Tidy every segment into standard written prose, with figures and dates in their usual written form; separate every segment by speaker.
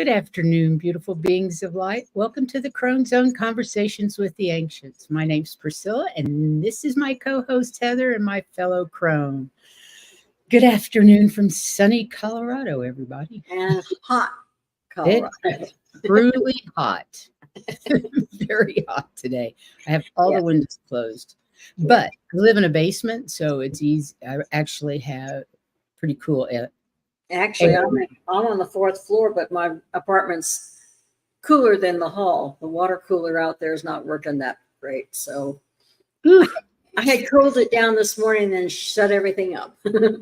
Speaker 1: Good afternoon, beautiful beings of light. Welcome to the Crone Zone Conversations with the Ancients. My name's Priscilla, and this is my co-host Heather and my fellow Crone. Good afternoon from sunny Colorado, everybody.
Speaker 2: And hot Colorado.
Speaker 1: It's brutally hot. Very hot today. I have all the windows closed. But I live in a basement, so it's easy. I actually have pretty cool
Speaker 2: Actually, I'm on the fourth floor, but my apartment's cooler than the hall. The water cooler out there is not working that great. So I had cooled it down this morning and then shut everything up.
Speaker 1: That's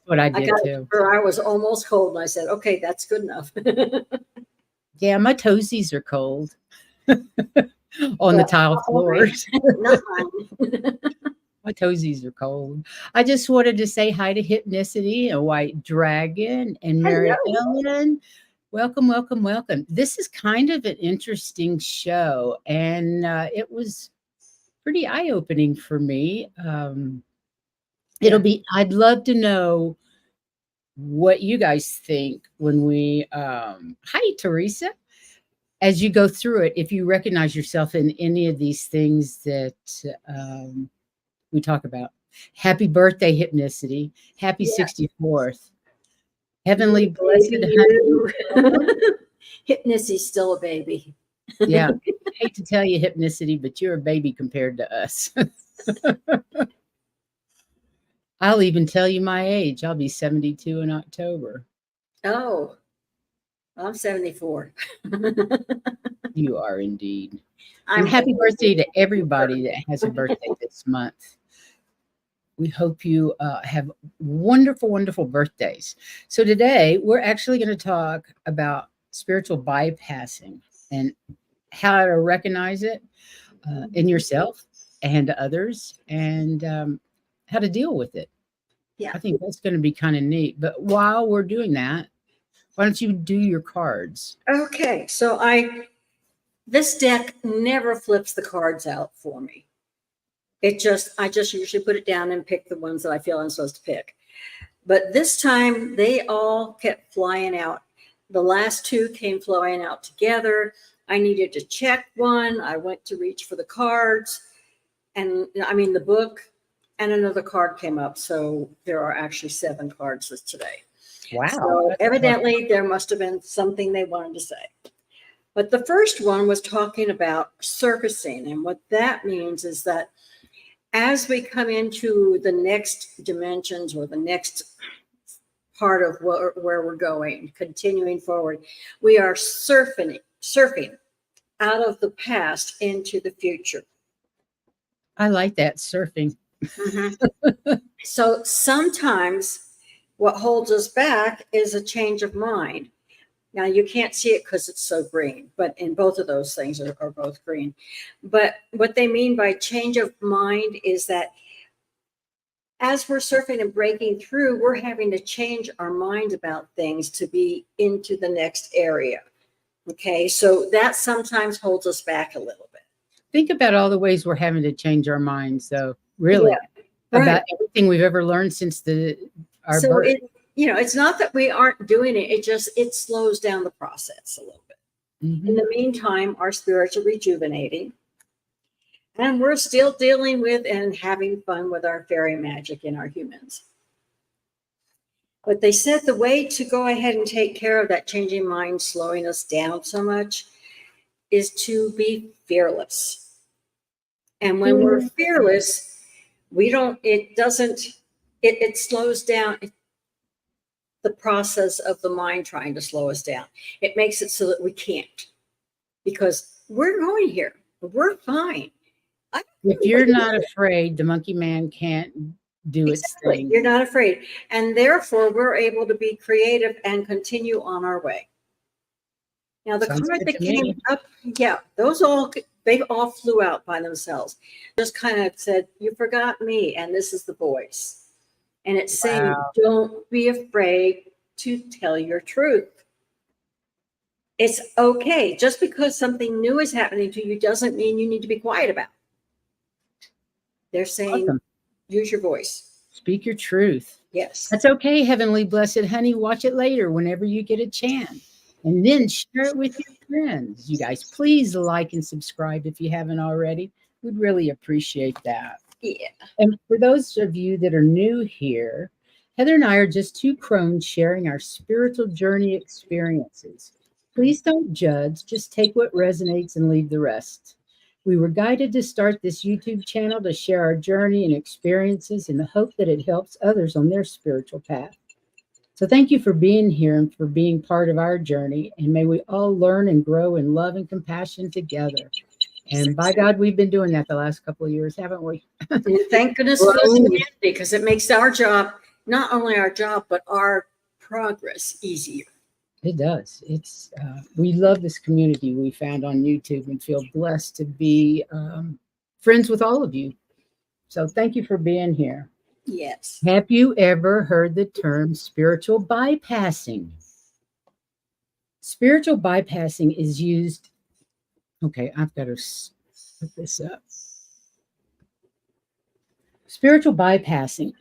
Speaker 1: what I did too.
Speaker 2: I was almost cold and I said, okay, that's good enough.
Speaker 1: Yeah, my toesies are cold on the tile floors.
Speaker 2: Not mine.
Speaker 1: My toesies are cold. I just wanted to say hi to Hypnicity, a White Dragon, and Mary Ellen. Welcome, welcome, welcome. This is kind of an interesting show, and it was pretty eye-opening for me. I'd love to know what you guys think when we, hi, Teresa. As you go through it, if you recognize yourself in any of these things that we talk about. Happy birthday, Hypnicity. Happy 64th. Heavenly blessed.
Speaker 2: Hypnicity's still a baby.
Speaker 1: Yeah. I hate to tell you, Hypnicity, but you're a baby compared to us. I'll even tell you my age. I'll be 72 in October.
Speaker 2: Oh, I'm 74.
Speaker 1: You are indeed. And happy birthday to everybody that has a birthday this month. We hope you have wonderful, wonderful birthdays. So today we're actually going to talk about spiritual bypassing and how to recognize it in yourself and others, and how to deal with it.
Speaker 2: Yeah,
Speaker 1: I think that's going to be kind of neat. But while we're doing that, why don't you do your cards?
Speaker 2: Okay, so this deck never flips the cards out for me. I just usually put it down and pick the ones that I feel I'm supposed to pick. But this time they all kept flying out. The last two came flying out together. I needed to check one. I went to reach for the cards the book, and another card came up. So there are actually 7 cards today.
Speaker 1: Wow.
Speaker 2: So evidently there must have been something they wanted to say. But the first one was talking about surfacing. And what that means is that as we come into the next dimensions or the next part of where we're going, continuing forward, we are surfing out of the past into the future.
Speaker 1: I like that, surfing.
Speaker 2: Mm-hmm. So sometimes what holds us back is a change of mind. Now, you can't see it because it's so green, but in both of those things are both green. But what they mean by change of mind is that as we're surfing and breaking through, we're having to change our minds about things to be into the next area. Okay, so that sometimes holds us back a little bit.
Speaker 1: Think about all the ways we're having to change our minds, though, really, about everything we've ever learned since our birth.
Speaker 2: It's not that we aren't doing it. It slows down the process a little bit. Mm-hmm. In the meantime, our spirits are rejuvenating. And we're still dealing with and having fun with our fairy magic in our humans. But they said the way to go ahead and take care of that changing mind slowing us down so much is to be fearless. And when we're fearless, it slows down the process of the mind trying to slow us down. It makes it so that we can't, because we're going here. We're fine.
Speaker 1: If you're not afraid, the monkey man can't do its thing.
Speaker 2: You're not afraid. And therefore, we're able to be creative and continue on our way. Now, the card that came up, they all flew out by themselves. Just kind of said, you forgot me, and this is the voice. And it's saying, don't be afraid to tell your truth. It's okay. Just because something new is happening to you doesn't mean you need to be quiet about it. They're saying, use your voice.
Speaker 1: Speak your truth.
Speaker 2: Yes.
Speaker 1: That's okay, heavenly blessed honey. Watch it later whenever you get a chance. And then share it with your friends. You guys, please like and subscribe if you haven't already. We'd really appreciate that.
Speaker 2: Yeah.
Speaker 1: And for those of you that are new here, Heather and I are just two crones sharing our spiritual journey experiences. Please don't judge, just take what resonates and leave the rest. We were guided to start this YouTube channel to share our journey and experiences in the hope that it helps others on their spiritual path. So thank you for being here and for being part of our journey. And may we all learn and grow in love and compassion together. And by God, we've been doing that the last couple of years, haven't we?
Speaker 2: And thank goodness for this community, because it makes our job, not only our job, but our progress easier.
Speaker 1: It does. It's we love this community we found on YouTube and feel blessed to be friends with all of you. So thank you for being here.
Speaker 2: Yes.
Speaker 1: Have you ever heard the term spiritual bypassing? Spiritual bypassing is used. Okay, I've got to put this up. Spiritual bypassing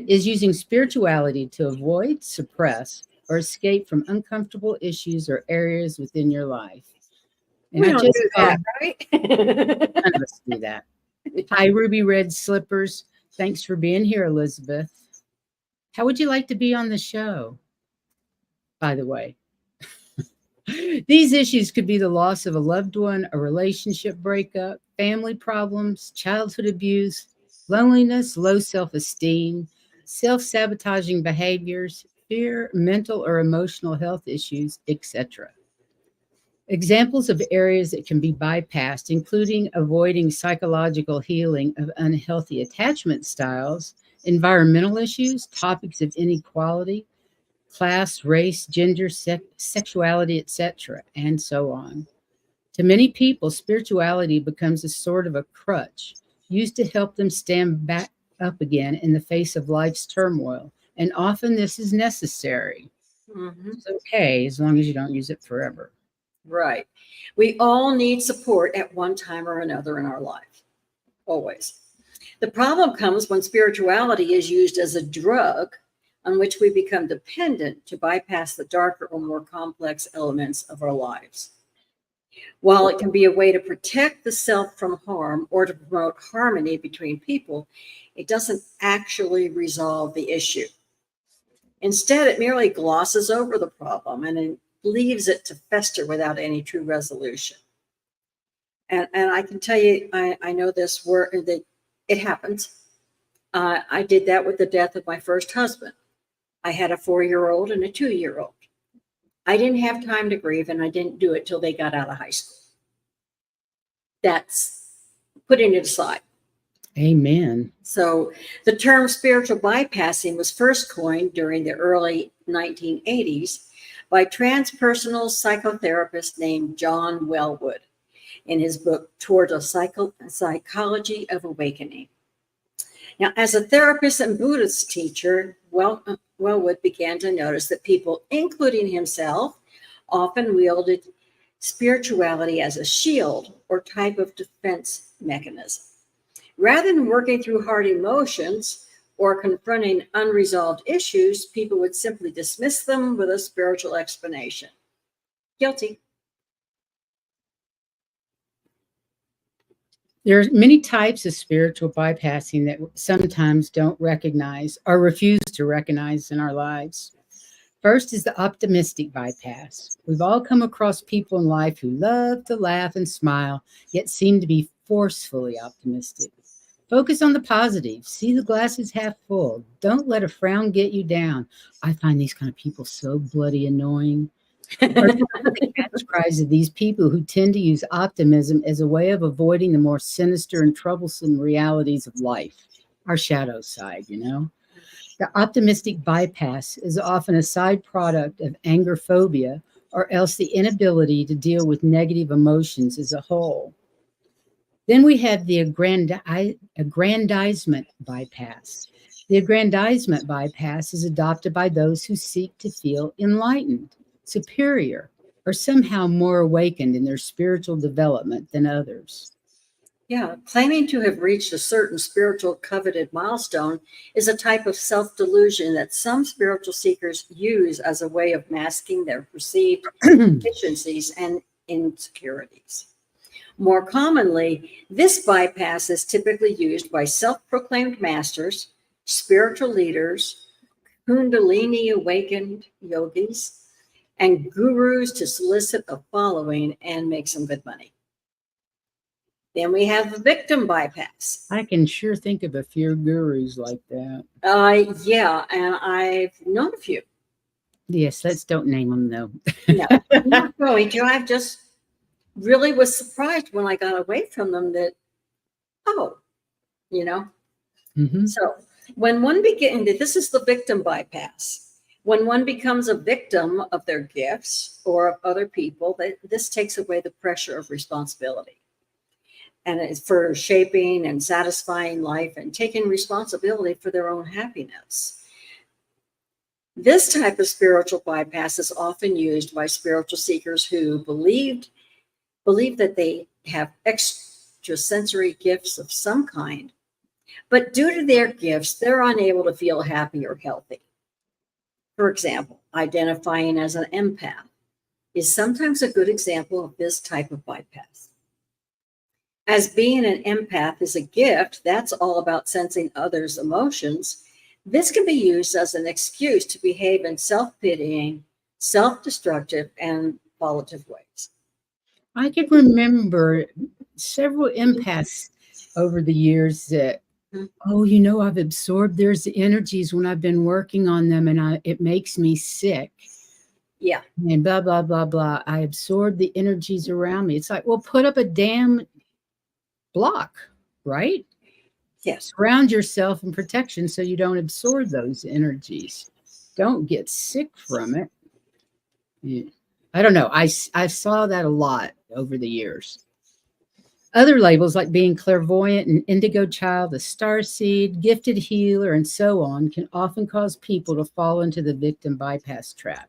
Speaker 1: is using spirituality to avoid, suppress, or escape from uncomfortable issues or areas within your life. And
Speaker 2: we don't do that, right?
Speaker 1: None of us do that. Hi, Ruby Red Slippers. Thanks for being here, Elizabeth. How would you like to be on the show, by the way? These issues could be the loss of a loved one, a relationship breakup, family problems, childhood abuse, loneliness, low self-esteem, self-sabotaging behaviors, fear, mental or emotional health issues, etc. Examples of areas that can be bypassed, including avoiding psychological healing of unhealthy attachment styles, environmental issues, topics of inequality, class, race, gender, sexuality, etc., and so on. To many people, spirituality becomes a sort of a crutch used to help them stand back up again in the face of life's turmoil. And often this is necessary.
Speaker 2: Mm-hmm.
Speaker 1: It's okay as long as you don't use it forever.
Speaker 2: Right. We all need support at one time or another in our life. Always. The problem comes when spirituality is used as a drug on which we become dependent to bypass the darker or more complex elements of our lives. While it can be a way to protect the self from harm or to promote harmony between people, it doesn't actually resolve the issue. Instead, it merely glosses over the problem and then leaves it to fester without any true resolution. And I can tell you, I know this word that it happens. I did that with the death of my first husband. I had a 4-year-old and a 2-year-old. I didn't have time to grieve, and I didn't do it till they got out of high school. That's putting it aside.
Speaker 1: Amen.
Speaker 2: So the term spiritual bypassing was first coined during the early 1980s by transpersonal psychotherapist named John Welwood in his book, Toward a Psychology of Awakening. Now, as a therapist and Buddhist teacher, Welwood began to notice that people, including himself, often wielded spirituality as a shield or type of defense mechanism. Rather than working through hard emotions or confronting unresolved issues, people would simply dismiss them with a spiritual explanation. Guilty.
Speaker 1: There are many types of spiritual bypassing that sometimes don't recognize or refuse to recognize in our lives. First is the optimistic bypass. We've all come across people in life who love to laugh and smile, yet seem to be forcefully optimistic. Focus on the positive. See the glass is half full. Don't let a frown get you down. I find these kind of people so bloody annoying. The catch cries of these people who tend to use optimism as a way of avoiding the more sinister and troublesome realities of life, our shadow side, you know. The optimistic bypass is often a side product of anger phobia or else the inability to deal with negative emotions as a whole. Then we have the aggrandizement bypass. The aggrandizement bypass is adopted by those who seek to feel enlightened, superior, or somehow more awakened in their spiritual development than others.
Speaker 2: Yeah, claiming to have reached a certain spiritual coveted milestone is a type of self-delusion that some spiritual seekers use as a way of masking their perceived deficiencies and insecurities. More commonly, this bypass is typically used by self-proclaimed masters, spiritual leaders, Kundalini awakened yogis, and gurus to solicit a following and make some good money. Then we have the victim bypass.
Speaker 1: I can sure think of a few gurus like that.
Speaker 2: Yeah, and I've known a few.
Speaker 1: Yes, let's don't name them though.
Speaker 2: No, I'm not going to. I just really was surprised when I got away from them that, oh, you know.
Speaker 1: Mm-hmm.
Speaker 2: So when one begins, this is the victim bypass. When one becomes a victim of their gifts or of other people, this takes away the pressure of responsibility. And it's for shaping and satisfying life and taking responsibility for their own happiness. This type of spiritual bypass is often used by spiritual seekers who believe that they have extrasensory gifts of some kind, but due to their gifts, they're unable to feel happy or healthy. For example, identifying as an empath is sometimes a good example of this type of bypass. As being an empath is a gift, that's all about sensing others' emotions. This can be used as an excuse to behave in self-pitying, self-destructive, and volitive ways.
Speaker 1: I can remember several empaths over the years that, oh, you know, I've absorbed their energies when I've been working on them, and it makes me sick.
Speaker 2: Yeah.
Speaker 1: And blah, blah, blah, blah. I absorb the energies around me. It's like, well, put up a damn block, right?
Speaker 2: Yes.
Speaker 1: Surround yourself in protection so you don't absorb those energies. Don't get sick from it. Yeah. I don't know. I saw that a lot over the years. Other labels like being clairvoyant, an indigo child, a starseed, gifted healer, and so on can often cause people to fall into the victim bypass trap.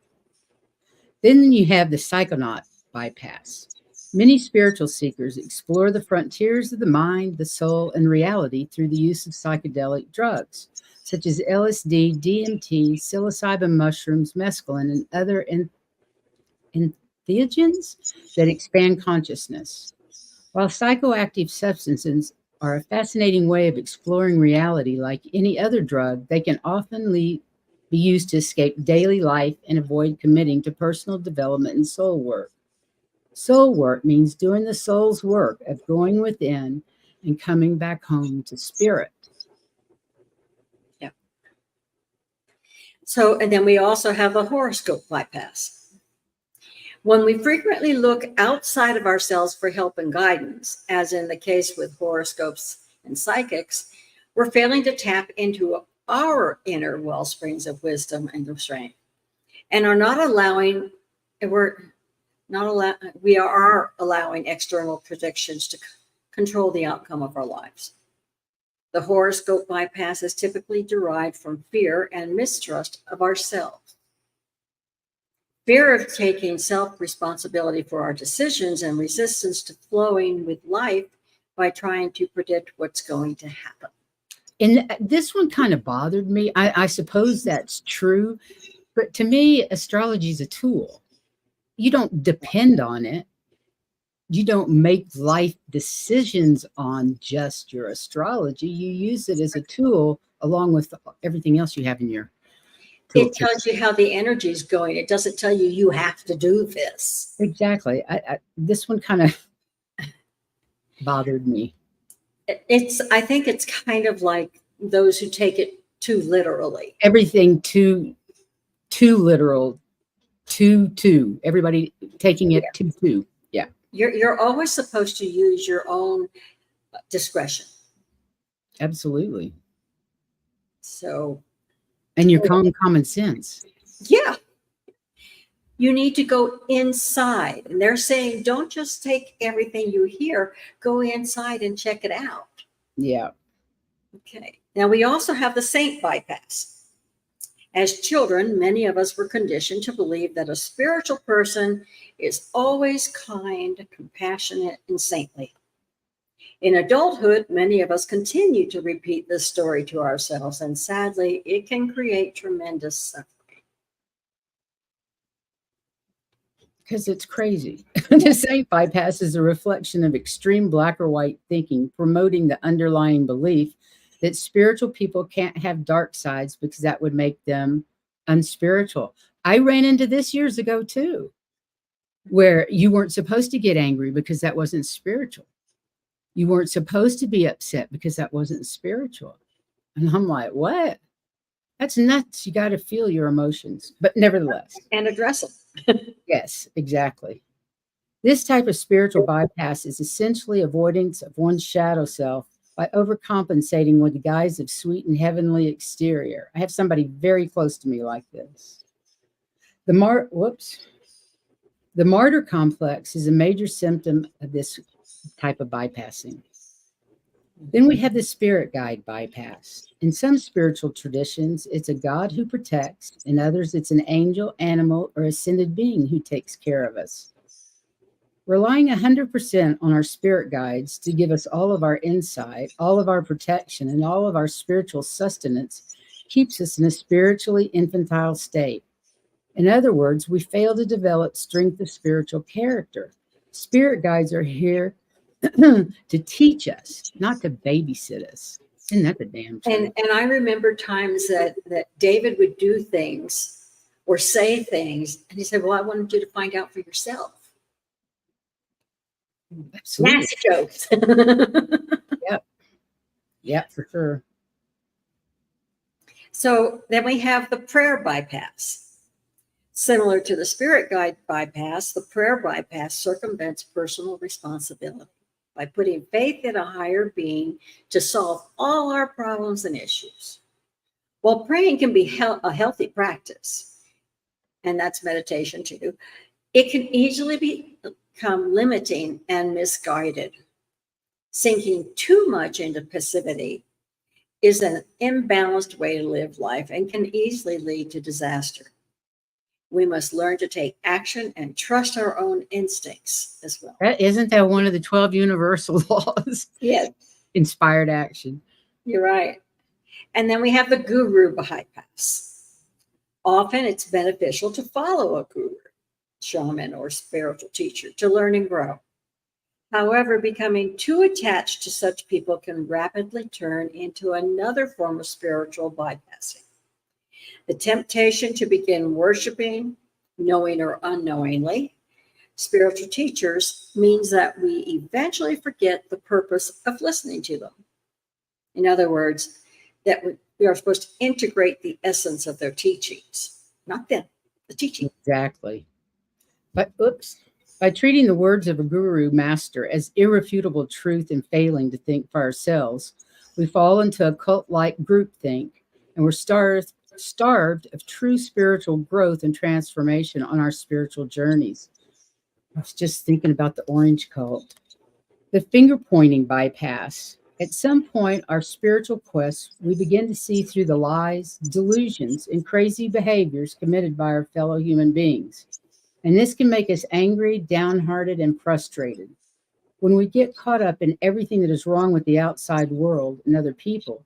Speaker 1: Then you have the psychonaut bypass. Many spiritual seekers explore the frontiers of the mind, the soul, and reality through the use of psychedelic drugs, such as LSD, DMT, psilocybin mushrooms, mescaline, and other entheogens that expand consciousness. While psychoactive substances are a fascinating way of exploring reality like any other drug, they can often be used to escape daily life and avoid committing to personal development and soul work. Soul work means doing the soul's work of going within and coming back home to spirit.
Speaker 2: Yeah. So, and then we also have the horoscope bypass. When we frequently look outside of ourselves for help and guidance, as in the case with horoscopes and psychics, we're failing to tap into our inner well springs of wisdom and restraint, and we are allowing external predictions to control the outcome of our lives. The horoscope bypass is typically derived from fear and mistrust of ourselves. Fear of taking self-responsibility for our decisions and resistance to flowing with life by trying to predict what's going to happen.
Speaker 1: And this one kind of bothered me. I suppose that's true, but to me, astrology is a tool. You don't depend on it. You don't make life decisions on just your astrology. You use it as a tool along with everything else you have in your tool.
Speaker 2: It tells you how the energy is going. It doesn't tell you you have to do this.
Speaker 1: Exactly. This one kind of bothered me.
Speaker 2: I think it's kind of like those who take it too literally.
Speaker 1: Everything too literal. Two. Everybody taking it two. Yeah.
Speaker 2: You're always supposed to use your own discretion.
Speaker 1: Absolutely.
Speaker 2: So.
Speaker 1: And your common sense.
Speaker 2: Yeah. You need to go inside. And they're saying, don't just take everything you hear, go inside and check it out.
Speaker 1: Yeah.
Speaker 2: Okay. Now we also have the saint bypass. As children, many of us were conditioned to believe that a spiritual person is always kind, compassionate, and saintly. In adulthood, many of us continue to repeat this story to ourselves, and sadly, it can create tremendous suffering.
Speaker 1: Because it's crazy. The saint bypass is a reflection of extreme black or white thinking, promoting the underlying belief that spiritual people can't have dark sides because that would make them unspiritual. I ran into this years ago too, where you weren't supposed to get angry because that wasn't spiritual. You weren't supposed to be upset because that wasn't spiritual. And I'm like, what? That's nuts. You got to feel your emotions, but nevertheless.
Speaker 2: And address them.
Speaker 1: Yes, exactly. This type of spiritual bypass is essentially avoidance of one's shadow self by overcompensating with the guise of sweet and heavenly exterior. I have somebody very close to me like this. The martyr complex is a major symptom of this type of bypassing. Then we have the spirit guide bypass. In some spiritual traditions, it's a God who protects. In others, it's an angel, animal, or ascended being who takes care of us. Relying 100% on our spirit guides to give us all of our insight, all of our protection, and all of our spiritual sustenance keeps us in a spiritually infantile state. In other words, we fail to develop strength of spiritual character. Spirit guides are here to teach us, not to babysit us. Isn't that the damn truth?
Speaker 2: And I remember times that David would do things or say things, and he said, well, I wanted you to find out for yourself.
Speaker 1: Absolutely.
Speaker 2: Nasty jokes.
Speaker 1: Yep, for sure.
Speaker 2: So then we have the prayer bypass. Similar to the spirit guide bypass, the prayer bypass circumvents personal responsibility by putting faith in a higher being to solve all our problems and issues. While praying can be a healthy practice, and that's meditation too, it can easily become limiting and misguided. Sinking too much into passivity is an imbalanced way to live life and can easily lead to disaster. We must learn to take action and trust our own instincts as well.
Speaker 1: Isn't that one of the 12 universal laws?
Speaker 2: Yes.
Speaker 1: Inspired action.
Speaker 2: You're right. And then we have the guru bypass. Often it's beneficial to follow a guru, shaman, or spiritual teacher to learn and grow. However, becoming too attached to such people can rapidly turn into another form of spiritual bypassing. The temptation to begin worshiping, knowing or unknowingly, spiritual teachers means that we eventually forget the purpose of listening to them. In other words, that we are supposed to integrate the essence of their teachings, not them, the teaching.
Speaker 1: Exactly. But by treating the words of a guru master as irrefutable truth and failing to think for ourselves, we fall into a cult-like groupthink, and we're starved of true spiritual growth and transformation on our spiritual journeys. I was just thinking about the orange cult. The finger-pointing bypass. At some point, our spiritual quest, we begin to see through the lies, delusions, and crazy behaviors committed by our fellow human beings. And this can make us angry, downhearted, and frustrated. When we get caught up in everything that is wrong with the outside world and other people,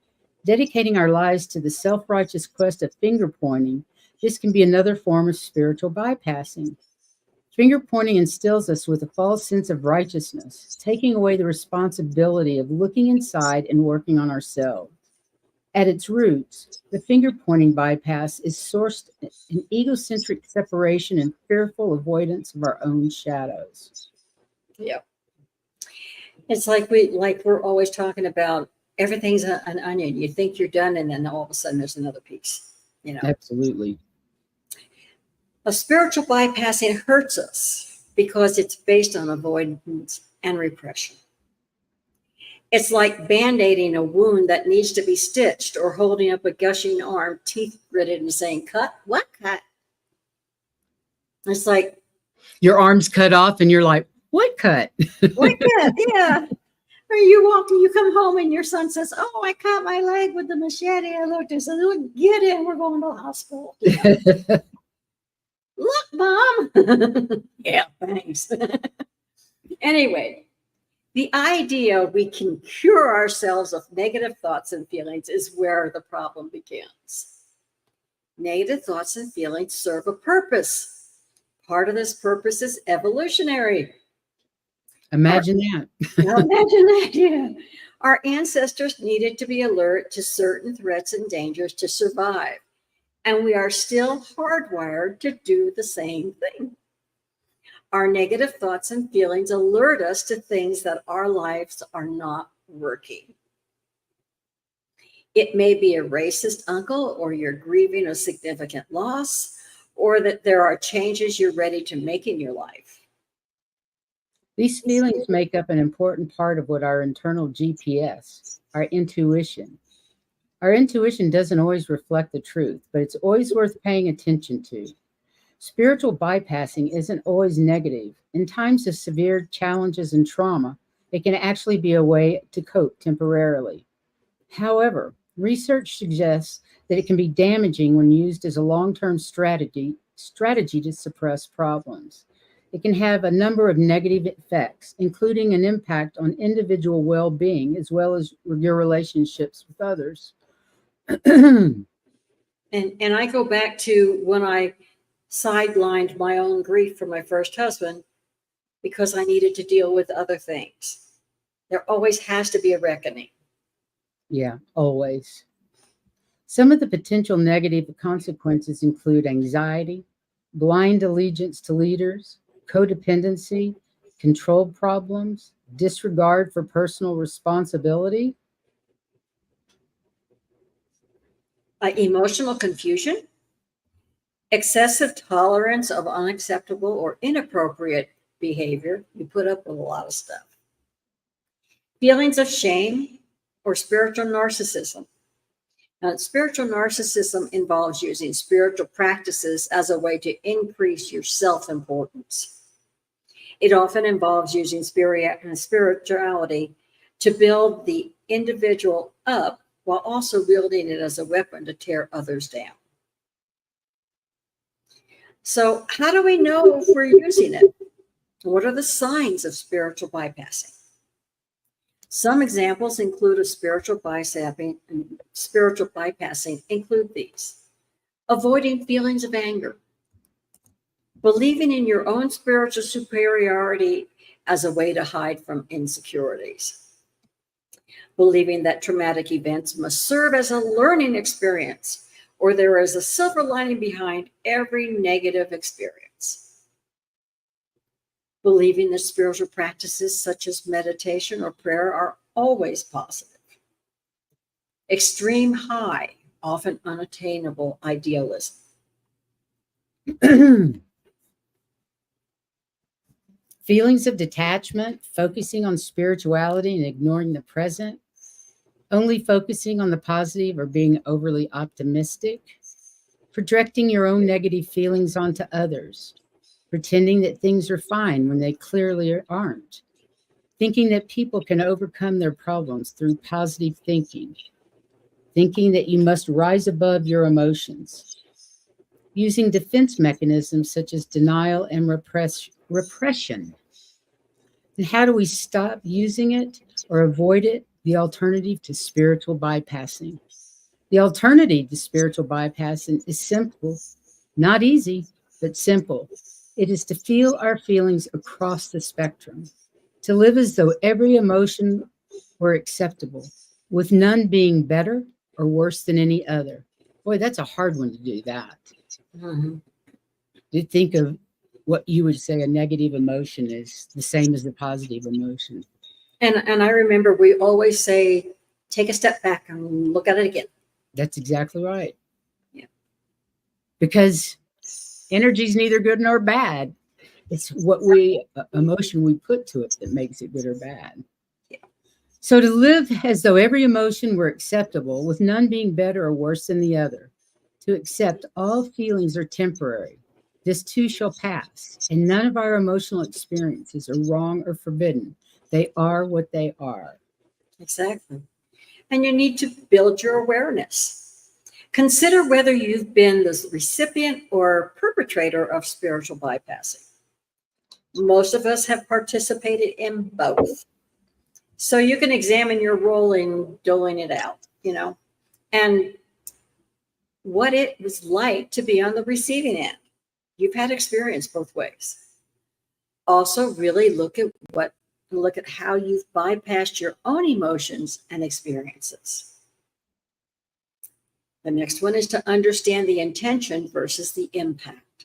Speaker 1: dedicating our lives to the self-righteous quest of finger-pointing, this can be another form of spiritual bypassing. Finger-pointing instills us with a false sense of righteousness, taking away the responsibility of looking inside and working on ourselves. At its roots, the finger-pointing bypass is sourced in egocentric separation and fearful avoidance of our own shadows.
Speaker 2: Yeah. It's like we're always talking about everything's an onion. You think you're done, and then all of a sudden there's another piece. You know.
Speaker 1: Absolutely.
Speaker 2: A spiritual bypassing hurts us because it's based on avoidance and repression. It's like band-aiding a wound that needs to be stitched, or holding up a gushing arm, teeth gritted, and saying, cut? What cut? It's like
Speaker 1: your arm's cut off and you're like, what cut?
Speaker 2: What cut? Yeah. Or you come home and your son says, oh, I cut my leg with the machete. I looked and said, get in, we're going to the hospital. Yeah. Look, Mom. Yeah, thanks. Anyway, The idea we can cure ourselves of negative thoughts and feelings is where the problem begins. Negative thoughts and feelings serve a purpose. Part of this purpose is evolutionary.
Speaker 1: Imagine that.
Speaker 2: Imagine that, yeah. Our ancestors needed to be alert to certain threats and dangers to survive. And we are still hardwired to do the same thing. Our negative thoughts and feelings alert us to things that our lives are not working. It may be a racist uncle, or you're grieving a significant loss, or that there are changes you're ready to make in your life.
Speaker 1: These feelings make up an important part of what our internal GPS, our intuition. Our intuition doesn't always reflect the truth, but it's always worth paying attention to. Spiritual bypassing isn't always negative. In times of severe challenges and trauma, it can actually be a way to cope temporarily. However, research suggests that it can be damaging when used as a long-term strategy to suppress problems. It can have a number of negative effects, including an impact on individual well-being as well as your relationships with others.
Speaker 2: And I go back to when I sidelined my own grief for my first husband because I needed to deal with other things. There always has to be a reckoning.
Speaker 1: Yeah, always. Some of the potential negative consequences include anxiety, blind allegiance to leaders, codependency, control problems, disregard for personal responsibility,
Speaker 2: emotional confusion, excessive tolerance of unacceptable or inappropriate behavior. You put up with a lot of stuff. Feelings of shame or spiritual narcissism. Now, spiritual narcissism involves using spiritual practices as a way to increase your self-importance. It often involves using spirituality to build the individual up while also wielding it as a weapon to tear others down. So how do we know if we're using it? What are the signs of spiritual bypassing? Some examples include of spiritual bypassing include these: avoiding feelings of anger, believing in your own spiritual superiority as a way to hide from insecurities, believing that traumatic events must serve as a learning experience, or there is a silver lining behind every negative experience. Believing that spiritual practices such as meditation or prayer are always positive. Extreme high, often unattainable idealism.
Speaker 1: Feelings of detachment, focusing on spirituality and ignoring the present, only focusing on the positive or being overly optimistic, projecting your own negative feelings onto others, pretending that things are fine when they clearly aren't, thinking that people can overcome their problems through positive thinking, thinking that you must rise above your emotions, using defense mechanisms such as denial and repression. And how do we stop using it or avoid it? The alternative to spiritual bypassing. The alternative to spiritual bypassing is simple, not easy, but simple. It is to feel our feelings across the spectrum, to live as though every emotion were acceptable, with none being better or worse than any other. Boy, that's a hard one to do that.
Speaker 2: Mm-hmm.
Speaker 1: To think of what you would say a negative emotion is the same as a positive emotion.
Speaker 2: And I remember we always say, take a step back and look at it again.
Speaker 1: That's exactly right.
Speaker 2: Yeah.
Speaker 1: Because energy is neither good nor bad. It's what emotion we put to it that makes it good or bad.
Speaker 2: Yeah.
Speaker 1: So to live as though every emotion were acceptable, with none being better or worse than the other, to accept all feelings are temporary. This too shall pass, and none of our emotional experiences are wrong or forbidden. They are what they are.
Speaker 2: Exactly. And you need to build your awareness. Consider whether you've been the recipient or perpetrator of spiritual bypassing. Most of us have participated in both. So you can examine your role in doling it out, and what it was like to be on the receiving end. You've had experience both ways. Also, really look at how you've bypassed your own emotions and experiences. The next one is to understand the intention versus the impact.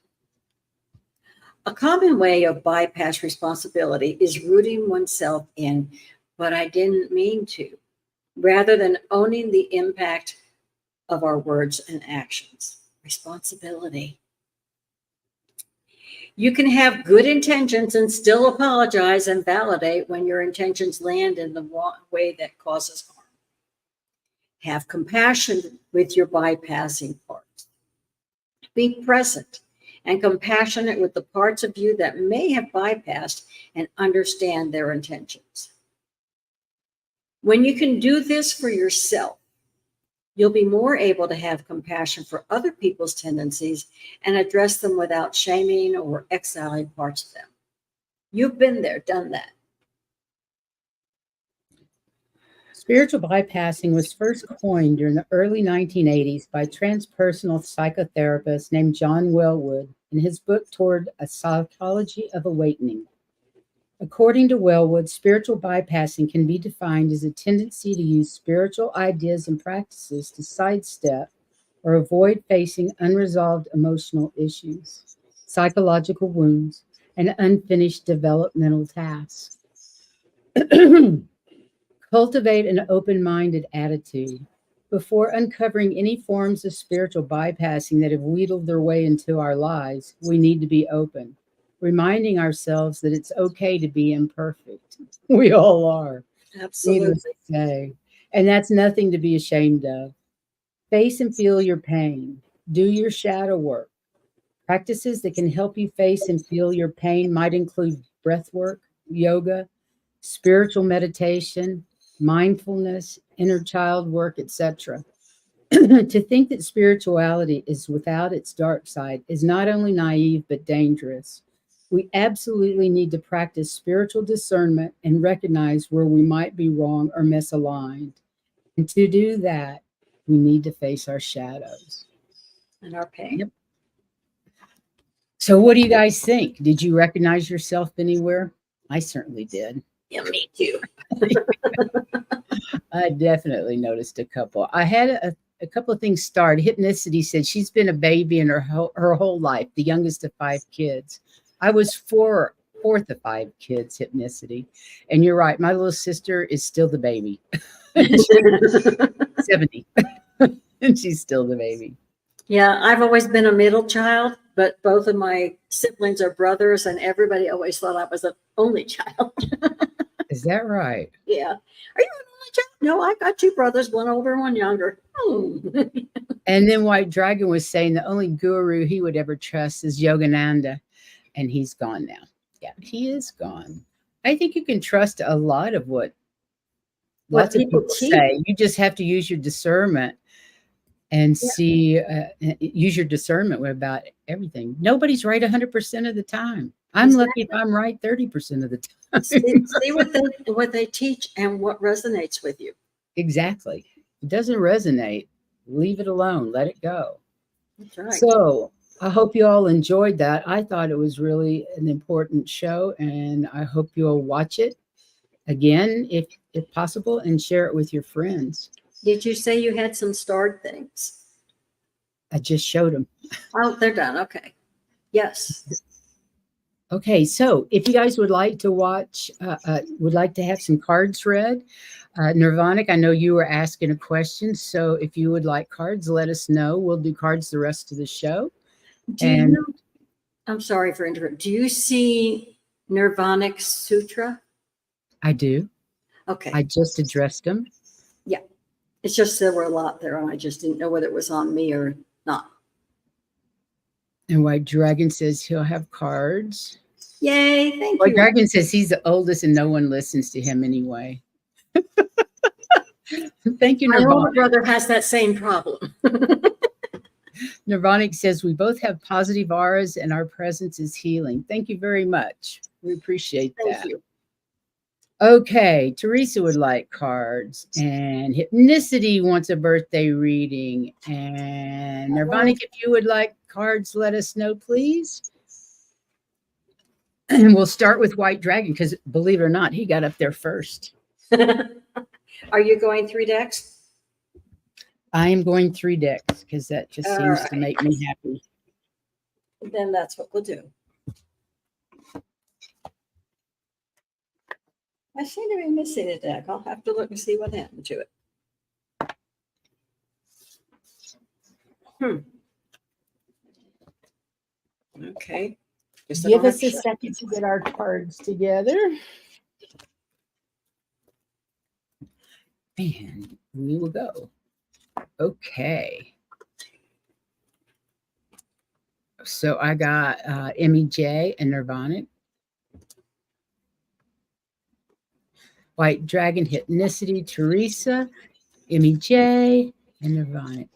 Speaker 2: A common way of bypass responsibility is rooting oneself in, but I didn't mean to, rather than owning the impact of our words and actions. Responsibility. You can have good intentions and still apologize and validate when your intentions land in the way that causes harm. Have compassion with your bypassing parts. Be present and compassionate with the parts of you that may have bypassed and understand their intentions. When you can do this for yourself, you'll be more able to have compassion for other people's tendencies and address them without shaming or exiling parts of them. You've been there, done that.
Speaker 1: Spiritual bypassing was first coined during the early 1980s by transpersonal psychotherapist named John Welwood in his book Toward a Psychology of Awakening. According to Welwood, spiritual bypassing can be defined as a tendency to use spiritual ideas and practices to sidestep or avoid facing unresolved emotional issues, psychological wounds, and unfinished developmental tasks. Cultivate an open-minded attitude. Before uncovering any forms of spiritual bypassing that have wheedled their way into our lives, we need to be open, reminding ourselves that it's okay to be imperfect. We all are.
Speaker 2: Absolutely.
Speaker 1: Needless to say. And that's nothing to be ashamed of. Face and feel your pain. Do your shadow work. Practices that can help you face and feel your pain might include breath work, yoga, spiritual meditation, mindfulness, inner child work, etc. To think that spirituality is without its dark side is not only naive but dangerous. We absolutely need to practice spiritual discernment and recognize where we might be wrong or misaligned. And to do that, we need to face our shadows
Speaker 2: and our pain.
Speaker 1: Yep. So what do you guys think? Did you recognize yourself anywhere? I certainly did.
Speaker 2: Yeah, me too.
Speaker 1: I definitely noticed a couple. I had a couple of things start. Hypnicity said she's been a baby in her whole life, the youngest of 5 kids. I was fourth of 5 kids, Hypnicity. And you're right, my little sister is still the baby. 70. And she's still the baby.
Speaker 2: Yeah, I've always been a middle child, but both of my siblings are brothers, and everybody always thought I was the only child.
Speaker 1: Is that right?
Speaker 2: Yeah. Are you an only child? No, I got 2 brothers, one older and one younger. Oh.
Speaker 1: And then White Dragon was saying the only guru he would ever trust is Yogananda, and he's gone now. Yeah, he is gone. I think you can trust a lot of what lots of people say. You just have to use your discernment and see, use your discernment about everything. Nobody's right 100% of the time. I'm lucky if I'm right 30% of the time.
Speaker 2: See what they teach and what resonates with you.
Speaker 1: Exactly. If it doesn't resonate, leave it alone. Let it go.
Speaker 2: That's right.
Speaker 1: So I hope you all enjoyed that. I thought it was really an important show, and I hope you'll watch it again, if possible, and share it with your friends.
Speaker 2: Did you say you had some starred things?
Speaker 1: I just showed them.
Speaker 2: Oh, they're done. Okay. Yes.
Speaker 1: Okay, so if you guys would like to watch, would like to have some cards read, Nirvanic, I know you were asking a question, so if you would like cards, let us know. We'll do cards the rest of the show.
Speaker 2: I'm sorry for interrupting. Do you see Nirvanic Sutra?
Speaker 1: I do.
Speaker 2: Okay.
Speaker 1: I just addressed them.
Speaker 2: Yeah. It's just there were a lot there, and I just didn't know whether it was on me or not.
Speaker 1: And White Dragon says he'll have cards.
Speaker 2: Yay, thank you.
Speaker 1: White Dragon says he's the oldest and no one listens to him anyway. Thank you, Nirvana.
Speaker 2: My older brother has that same problem.
Speaker 1: Nirvanic says we both have positive auras and our presence is healing. Thank you very much. We appreciate that.
Speaker 2: Thank you.
Speaker 1: Okay, Teresa would like cards, and Hypnicity wants a birthday reading. And Nirvanic, if you would like cards, let us know, please. And we'll start with White Dragon because, believe it or not, he got up there first.
Speaker 2: Are you going 3 decks?
Speaker 1: I am going 3 decks because that just seems to make me happy.
Speaker 2: Then that's what we'll do. I seem to be missing a deck. I'll have to look and see what happened to it. Okay.
Speaker 1: Give us a second to get our cards together. And we will go. Okay. So I got Emmy J and Nirvanic. White Dragon, Hypnicity, Teresa, Emmy J, and Nirvanic.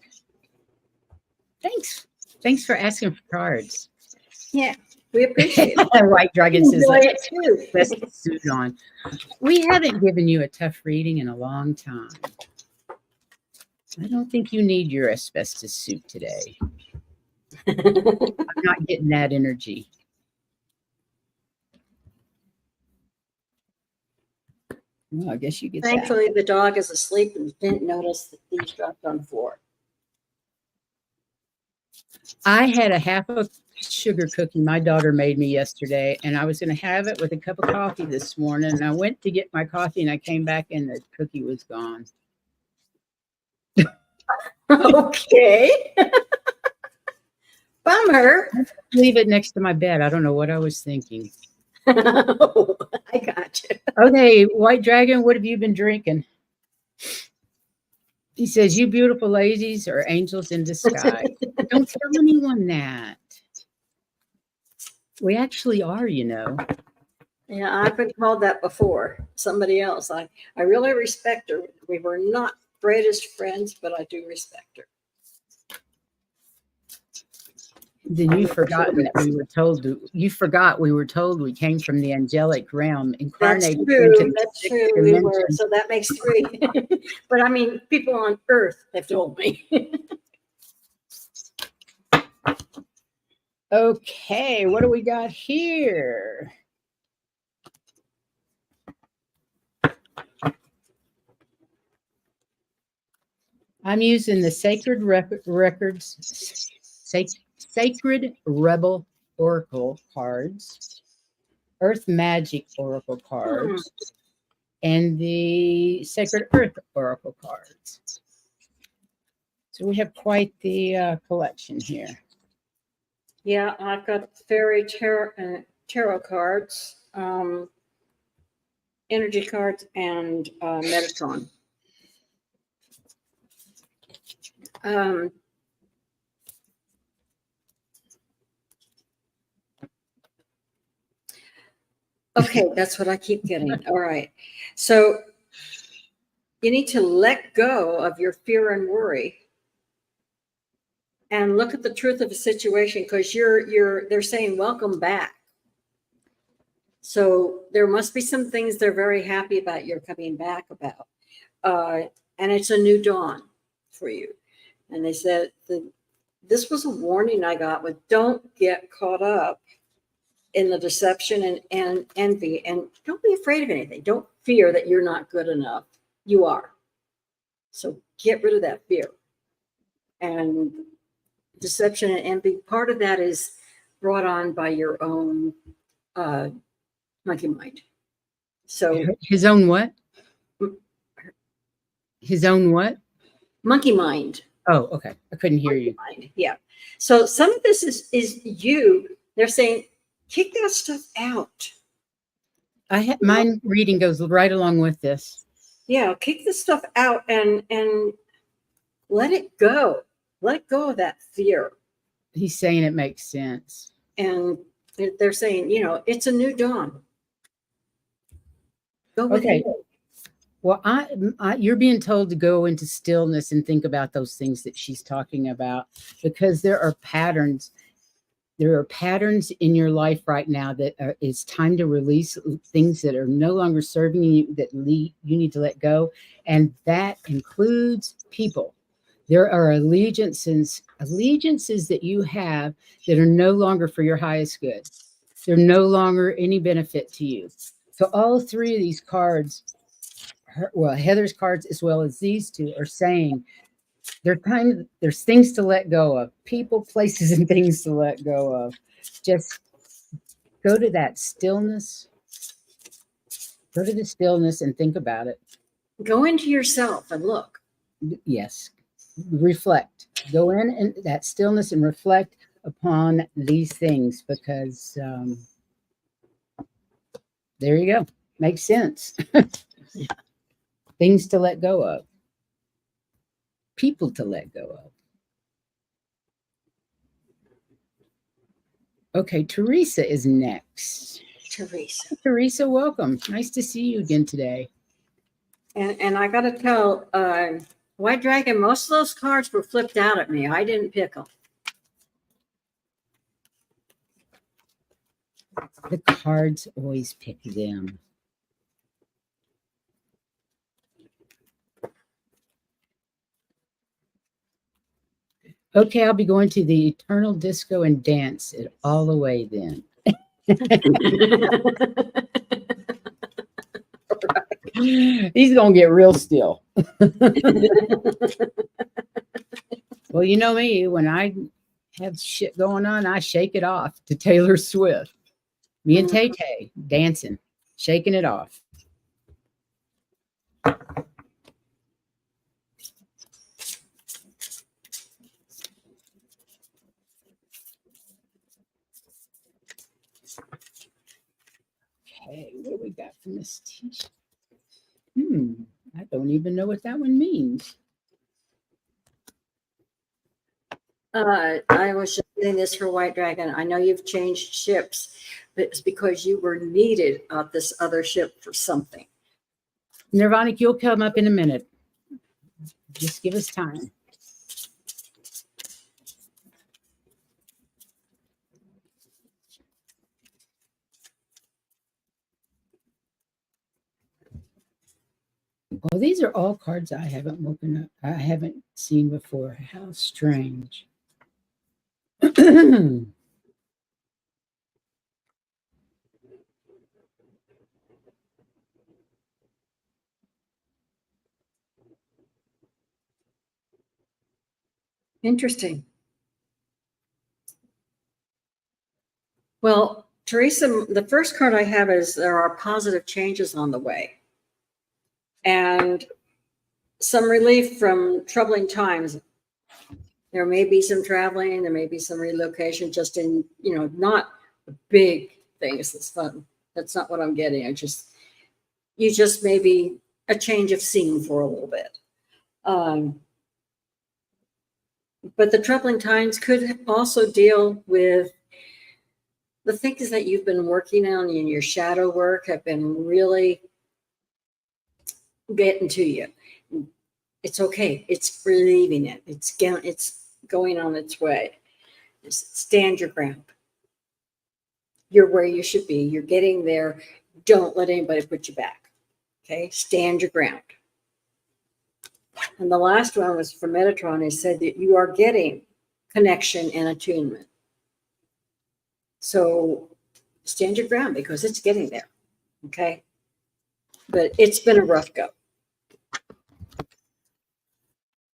Speaker 1: Thanks. Thanks for asking for cards.
Speaker 2: Yeah, we appreciate it.
Speaker 1: White Dragon says
Speaker 2: it too.
Speaker 1: best suit on. We haven't given you a tough reading in a long time. I don't think you need your asbestos suit today. I'm not getting that energy. Well, I guess you get
Speaker 2: Thankfully,
Speaker 1: that.
Speaker 2: the dog is asleep and didn't notice that these dropped on the floor.
Speaker 1: I had a half a sugar cookie my daughter made me yesterday, and I was going to have it with a cup of coffee this morning. And I went to get my coffee, and I came back, and the cookie was gone.
Speaker 2: Okay. Bummer.
Speaker 1: Leave it next to my bed. I don't know what I was thinking.
Speaker 2: Oh, I got you.
Speaker 1: Okay, White Dragon, what have you been drinking? He says, you beautiful ladies are angels in disguise. Don't tell anyone that. We actually are, you know.
Speaker 2: Yeah, I've been called that before. Somebody else. I really respect her. We were not greatest friends, but I do respect her.
Speaker 1: Then you've forgotten that we were told you forgot we were told we came from the angelic realm, incarnated into the
Speaker 2: That's
Speaker 1: sixth
Speaker 2: true. We were,
Speaker 1: dimension.
Speaker 2: so that makes 3. But I mean, people on Earth have told me.
Speaker 1: Okay, what do we got here? I'm using the Sacred Records, Sacred Rebel Oracle cards, Earth Magic Oracle cards, and the Sacred Earth Oracle cards. So we have quite the collection here.
Speaker 2: Yeah, I've got fairy tarot cards, energy cards, and Metatron. Okay, that's what I keep getting. All right. So you need to let go of your fear and worry and look at the truth of the situation, because they're saying welcome back. So there must be some things they're very happy about you're coming back about. And it's a new dawn for you. And they said this was a warning I got with don't get caught up in the deception and envy, and don't be afraid of anything. Don't fear that you're not good enough. You are. So get rid of that fear. And deception and envy, part of that is brought on by your own monkey mind. So
Speaker 1: his own what? His own what?
Speaker 2: Monkey mind.
Speaker 1: Oh, okay. I couldn't hear you.
Speaker 2: Mind. Yeah. So some of this is you. They're saying, kick that stuff out.
Speaker 1: Mine reading goes right along with this.
Speaker 2: Yeah, kick this stuff out and let it go. Let go of that fear.
Speaker 1: He's saying it makes sense.
Speaker 2: And they're saying, it's a new dawn. Go with it.
Speaker 1: Well, you're being told to go into stillness and think about those things that she's talking about, because there are patterns. There are patterns in your life right now that it's time to release things that are no longer serving you, that you need to let go. And that includes people. There are allegiances that you have that are no longer for your highest good. They're no longer any benefit to you. So all three of these cards, well, Heather's cards as well as these two, are saying there's things to let go of, people, places, and things to let go of. Just go to that stillness. Go to the stillness and think about it.
Speaker 2: Go into yourself and look.
Speaker 1: Yes. Reflect. Go in that stillness and reflect upon these things, because there you go. Makes sense.
Speaker 2: Yeah.
Speaker 1: Things to let go of. People to let go of. Okay, Teresa is next. Teresa, welcome. Nice to see you again today.
Speaker 2: And I got to tell, White Dragon, most of those cards were flipped out at me. I didn't pick them.
Speaker 1: The cards always pick them. Okay, I'll be going to the Eternal Disco and dance it all the way then. He's going to get real still. Well, you know me, when I have shit going on, I shake it off to Taylor Swift. Me and Tay Tay dancing, shaking it off. Okay, what we got from this t-shirt? I don't even know what that one means.
Speaker 2: I was just doing this for White Dragon. I know you've changed ships, but it's because you were needed on this other ship for something.
Speaker 1: Nirvanic, you'll come up in a minute. Just give us time. Well, these are all cards I haven't woken up. I haven't seen before. How strange.
Speaker 2: Interesting. Well, Teresa, the first card I have is there are positive changes on the way. And some relief from troubling times. There may be some traveling, there may be some relocation, just in, not big things. That's fun. That's not what I'm getting. You just maybe a change of scene for a little bit. But the troubling times could also deal with the things that you've been working on in your shadow work have been really getting to you. It's okay. It's relieving it. It's going on its way. Just stand your ground. You're where you should be. You're getting there. Don't let anybody put you back. Okay? Stand your ground. And the last one was from Metatron. It said that you are getting connection and attunement. So stand your ground because it's getting there. Okay? But it's been a rough go.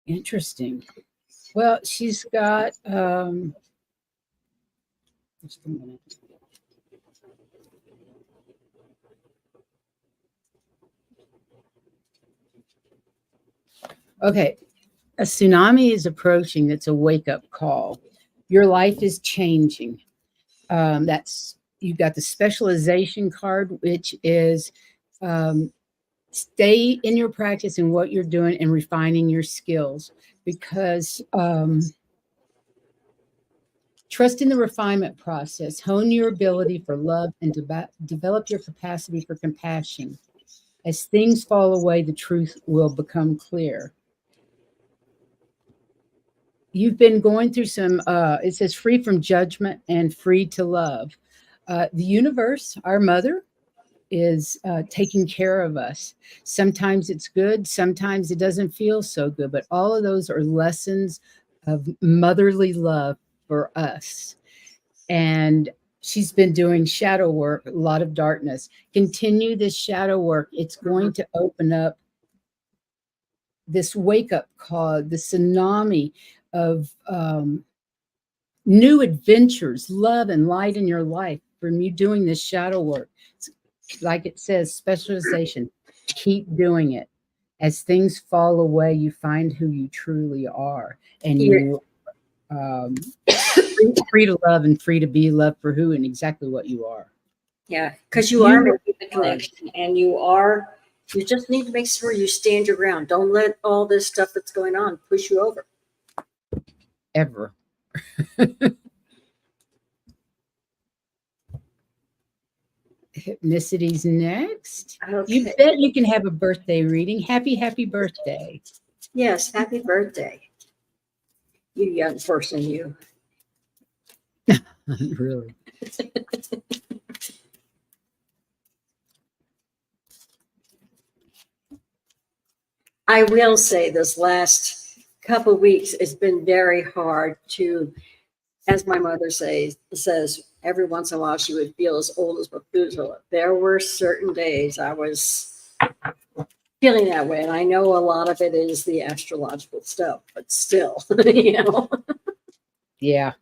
Speaker 1: Interesting. Well, she's got just a minute. Okay. A tsunami is approaching. That's a wake-up call. Your life is changing. You've got the specialization card, which is stay in your practice and what you're doing and refining your skills, because trust in the refinement process, hone your ability for love, and develop your capacity for compassion. As things fall away, the truth will become clear. you've been going through some, it says free from judgment and free to love. The universe, our mother, is taking care of us. Sometimes it's good, sometimes it doesn't feel so good, but all of those are lessons of motherly love for us. And she's been doing shadow work, a lot of darkness. Continue this shadow work. It's going to open up this wake up call, the tsunami of new adventures, love, and light in your life from you doing this shadow work. Like it says, specialization. Keep doing it. As things fall away, you find who you truly are, and you free to love and free to be loved for who and exactly what you are.
Speaker 2: Yeah, because you are making the connection, and you just need to make sure you stand your ground. Don't let all this stuff that's going on push you over.
Speaker 1: Ever. Hypnicity's next. Okay. You bet you can have a birthday reading. Happy birthday.
Speaker 2: Yes, happy birthday. You young person, you.
Speaker 1: Really.
Speaker 2: I will say this last couple of weeks, it's been very hard to, as my mother says, every once in a while she would feel as old as Methuselah. There were certain days I was feeling that way. And I know a lot of it is the astrological stuff, but still, you know.
Speaker 1: Yeah.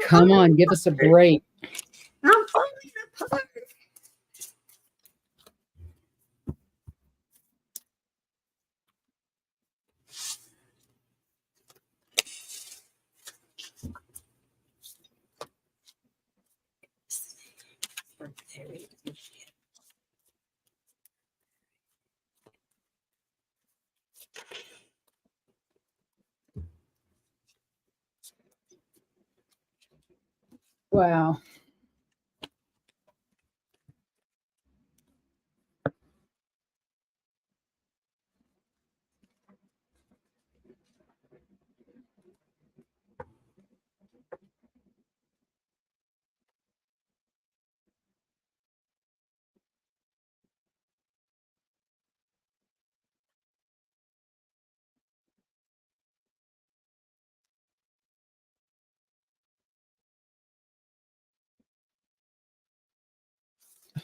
Speaker 1: Come on, give us a break.
Speaker 2: I'm falling apart.
Speaker 1: Wow.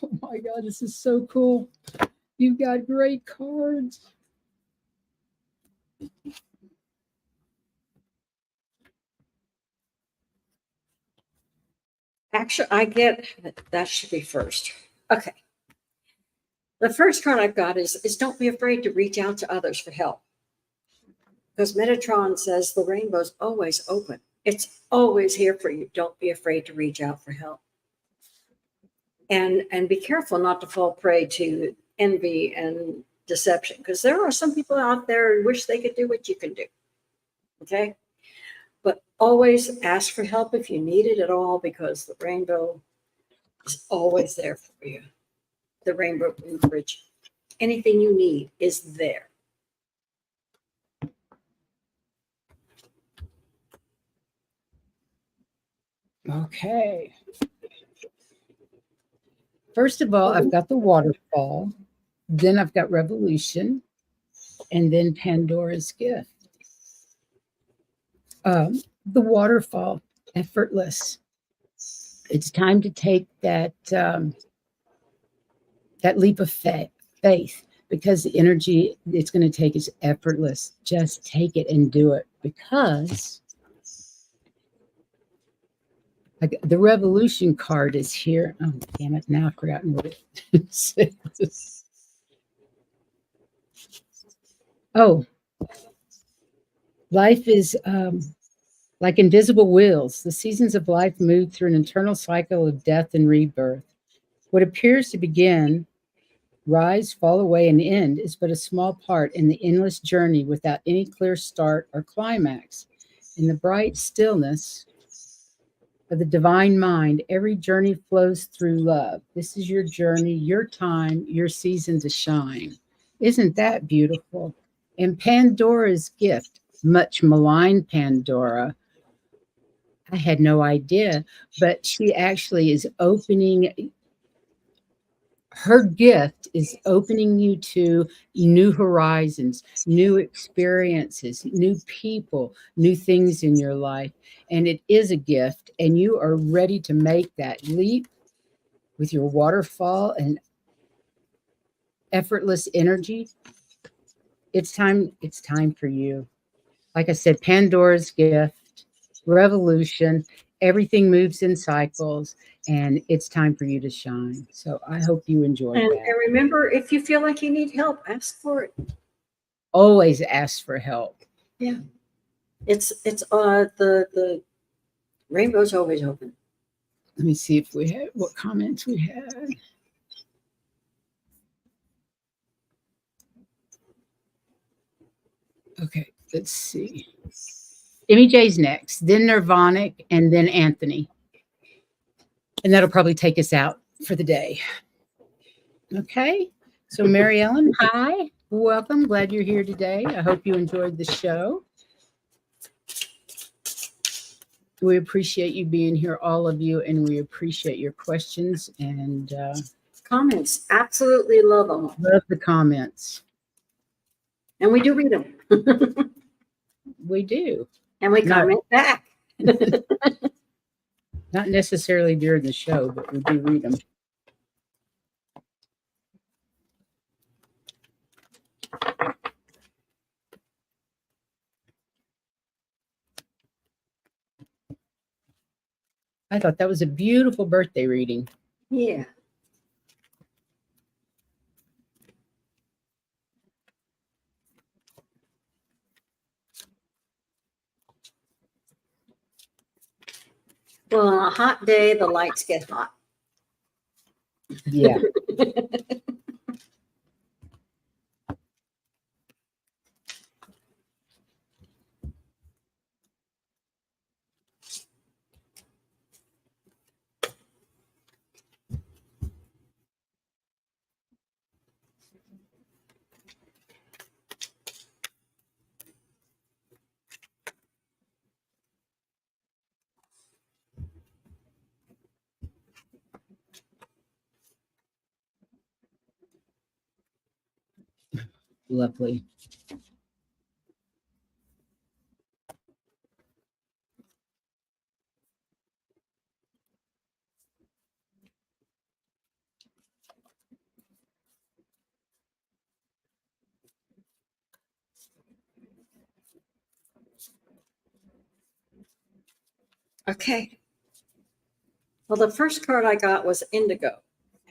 Speaker 1: Oh my God, this is so cool. You've got great cards.
Speaker 2: Actually, that should be first. Okay. The first card I've got is don't be afraid to reach out to others for help. Because Metatron says the rainbow's always open. It's always here for you. Don't be afraid to reach out for help. And be careful not to fall prey to envy and deception, because there are some people out there who wish they could do what you can do. Okay? But always ask for help if you need it at all, because the rainbow is always there for you. The rainbow bridge. Anything you need is there.
Speaker 1: Okay. First of all, I've got the waterfall, then I've got revolution, and then Pandora's gift. The waterfall, effortless. It's time to take that leap of faith, because the energy it's going to take is effortless. Just take it and do it, because the revolution card is here. Oh, damn it. Now I've forgotten what it says. Oh, life is like invisible wheels. The seasons of life move through an internal cycle of death and rebirth. What appears to begin, rise, fall away, and end is but a small part in the endless journey without any clear start or climax. In the bright stillness of the divine mind, every journey flows through love. This is your journey, your time, your season to shine. Isn't that beautiful? And Pandora's gift. much maligned Pandora. I had no idea, but she actually is opening, her gift is opening you to new horizons, new experiences, new people, new things in your life. And it is a gift, and you are ready to make that leap with your waterfall and effortless energy. It's time for you. Like I said, Pandora's gift, revolution, everything moves in cycles, and it's time for you to shine. So I hope you enjoyed
Speaker 2: And
Speaker 1: that.
Speaker 2: remember, if you feel like you need help, ask for it.
Speaker 1: Always ask for help.
Speaker 2: Yeah. It's the rainbow's always open.
Speaker 1: Let me see if we had what comments we had. Okay, let's see. Emmy J's next, then Nirvanic, and then Anthony. And that'll probably take us out for the day. Okay. So Mary Ellen, hi. Welcome. Glad you're here today. I hope you enjoyed the show. We appreciate you being here, all of you, and we appreciate your questions and
Speaker 2: comments. Absolutely love them.
Speaker 1: Love the comments.
Speaker 2: And we do read them.
Speaker 1: We do.
Speaker 2: And we comment back.
Speaker 1: Not necessarily during the show, but we do read them. I thought that was a beautiful birthday reading.
Speaker 2: Yeah. Well, on a hot day, the lights get hot.
Speaker 1: Yeah. Lovely.
Speaker 2: Okay. Well, the first card I got was Indigo.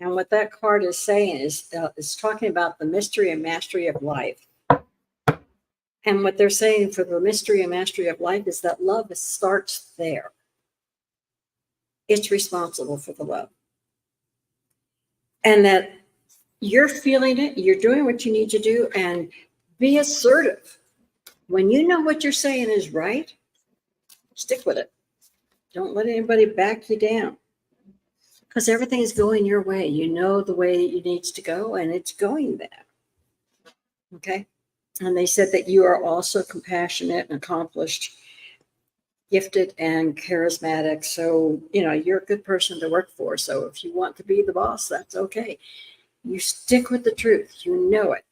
Speaker 2: And what that card is saying is talking about the mystery and mastery of life. And what they're saying for the mystery and mastery of life is that love starts there. It's responsible for the love. And that you're feeling it, you're doing what you need to do, and be assertive. When you know what you're saying is right, stick with it. Don't let anybody back you down. Because everything is going your way. You know the way it needs to go, and it's going there. Okay? And they said that you are also compassionate and accomplished, gifted and charismatic. So, you're a good person to work for. So if you want to be the boss, that's okay. You stick with the truth. You know it.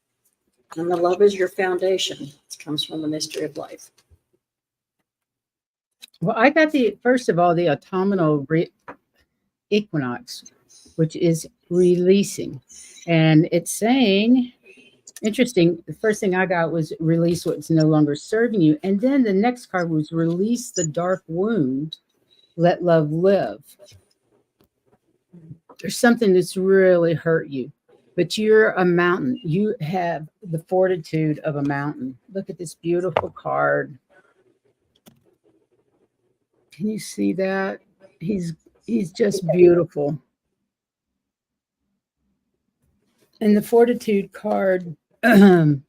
Speaker 2: And the love is your foundation. It comes from the mystery of life.
Speaker 1: Well, I got first of all, the autumnal equinox, which is releasing. And it's saying, interesting, the first thing I got was release what's no longer serving you. And then the next card was release the dark wound, let love live. There's something that's really hurt you, but you're a mountain. You have the fortitude of a mountain. Look at this beautiful card. Can you see that? He's just beautiful. And the fortitude card, the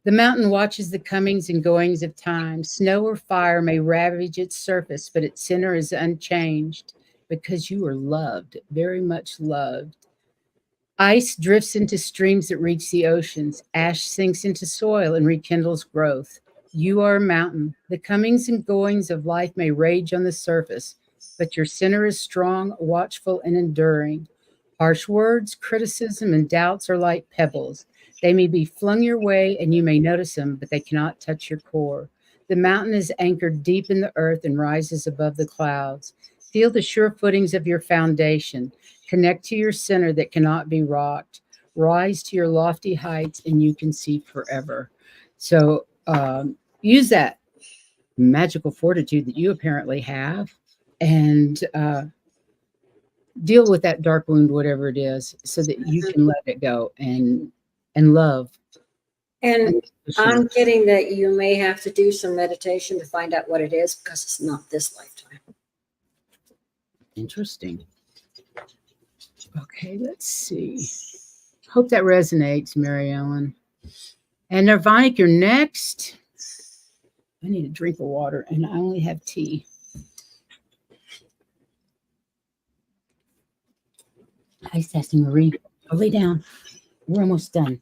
Speaker 1: mountain watches the comings and goings of time. Snow or fire may ravage its surface, but its center is unchanged because you are loved, very much loved. Ice drifts into streams that reach the oceans. Ash sinks into soil and rekindles growth. You are a mountain. The comings and goings of life may rage on the surface, but your center is strong, watchful, and enduring. Harsh words, criticism, and doubts are like pebbles. They may be flung your way and you may notice them, but they cannot touch your core. The mountain is anchored deep in the earth and rises above the clouds. Feel the sure footings of your foundation. Connect to your center that cannot be rocked. Rise to your lofty heights and you can see forever. So use that magical fortitude that you apparently have and deal with that dark wound, whatever it is, so that you can let it go and love.
Speaker 2: And I'm getting that you may have to do some meditation to find out what it is, because it's not this lifetime.
Speaker 1: Interesting. Okay, let's see. Hope that resonates, Mary Ellen. And Nirvanic, you're next. I need a drink of water, and I only have tea. Hi, Sassy Marie. I'll lay down. We're almost done.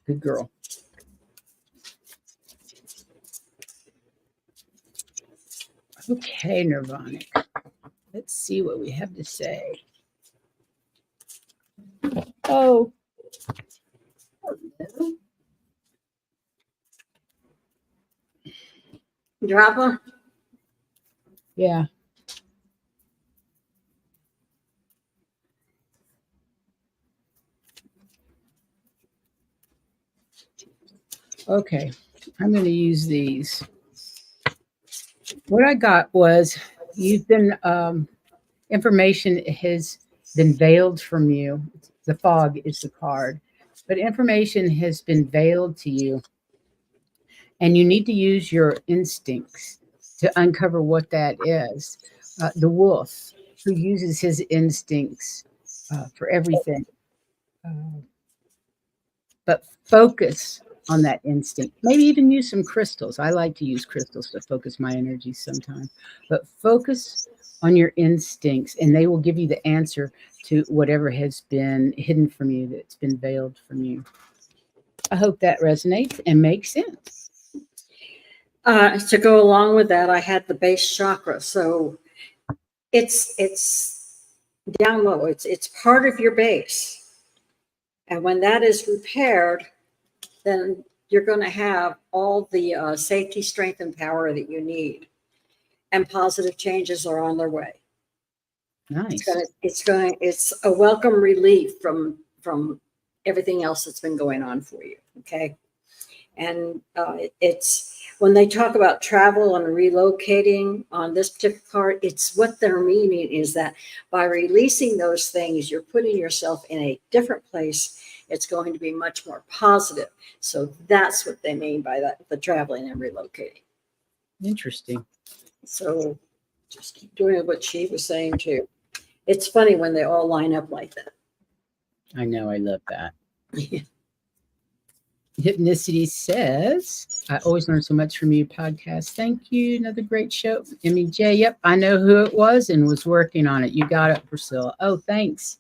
Speaker 1: Good girl. Okay, Nirvanic. Let's see what we have to say. Oh.
Speaker 2: Drapa?
Speaker 1: Yeah. Okay, I'm going to use these. What I got was you've been, information has been veiled from you. The fog is the card, but information has been veiled to you. And you need to use your instincts to uncover what that is. The wolf who uses his instincts for everything. But focus on that instinct. Maybe even use some crystals. I like to use crystals to focus my energy sometimes. But focus on your instincts, and they will give you the answer to whatever has been hidden from you, that's been veiled from you. I hope that resonates and makes sense.
Speaker 2: To go along with that, I had the base chakra. So it's down low. It's part of your base. And when that is repaired, then you're going to have all the safety, strength, and power that you need. And positive changes are on their way.
Speaker 1: Nice.
Speaker 2: It's a welcome relief from everything else that's been going on for you. Okay. And it's when they talk about travel and relocating on this particular part, it's what they're meaning is that by releasing those things, you're putting yourself in a different place. It's going to be much more positive. So that's what they mean by that, the traveling and relocating.
Speaker 1: Interesting.
Speaker 2: So just keep doing what she was saying too. It's funny when they all line up like that.
Speaker 1: I know. I love that. Hypnicity says, I always learn so much from you podcast. Thank you. Another great show. MEJ, yep, I know who it was and was working on it. You got it, Priscilla. Oh, thanks.